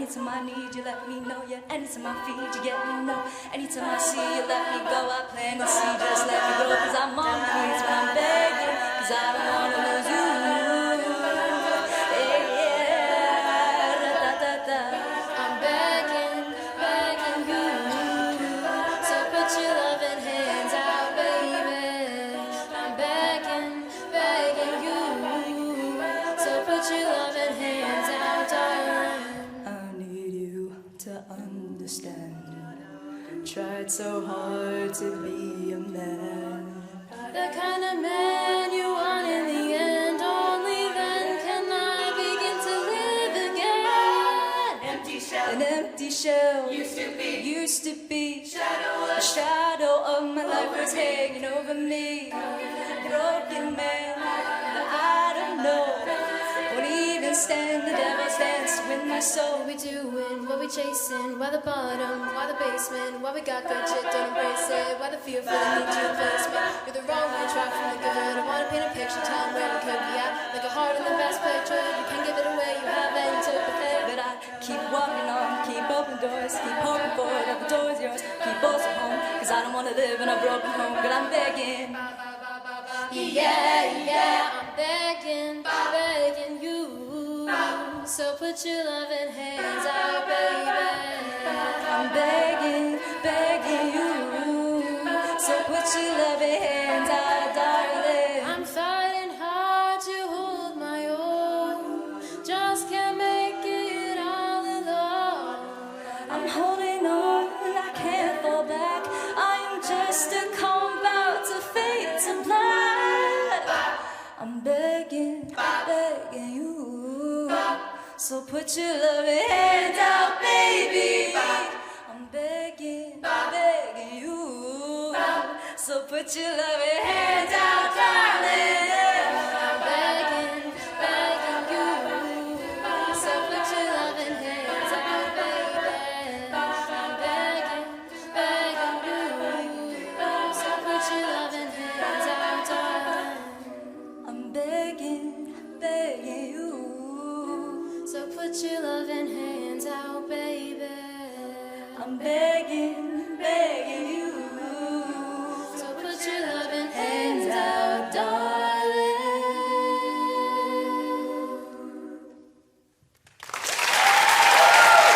Anytime I need you, let me know. Yeah, anytime I feed you, get me know. Anytime I see you, let me go. I plan to see, just let me go. Cause I'm on my knees when I'm begging, cause I don't wanna lose you. Yeah, yeah, da, da, da, da. I'm begging, begging you. So put your loving hands out, baby. I'm begging, begging you. So put your loving hands out, darling. I need you to understand. Tried so hard to be a man. The kind of man you want in the end. Only then can I begin to live again. Empty shell. An empty shell Used to be. a shadow of my life was hanging over me. Broken man that I don't know. Won't even stand, the devil stands with my soul. What we doing, what we chasing, why the bottom, why the basement, why we got good shit, don't embrace it, why the fear for the need to replace me. You're the wrong way, try from the good. I wanna paint a picture, time where we could be at, like a heart in the best picture. You can't give it away, you haven't took the thing. But I keep walking on, keep open doors, keep hoping for it, that the door's yours, keep also home, cause I don't wanna live in a broken home, but I'm begging. Yeah, yeah, I'm begging, begging you. So put your loving hands out, baby. I'm begging, begging you. So put your loving hands out, darling. I'm fighting hard to hold my own, just can't make it all alone. I'm holding on, I can't fall back. I am just a calm about to fade to black. I'm begging, begging you. So put your loving hands out, baby. I'm begging, begging you. So put your loving hands out, darling. I'm begging, begging you. So put your loving hands out, baby. I'm begging, begging you. So put your loving hands out, darling. I'm begging, begging you. So put your loving hands out, baby. I'm begging, begging.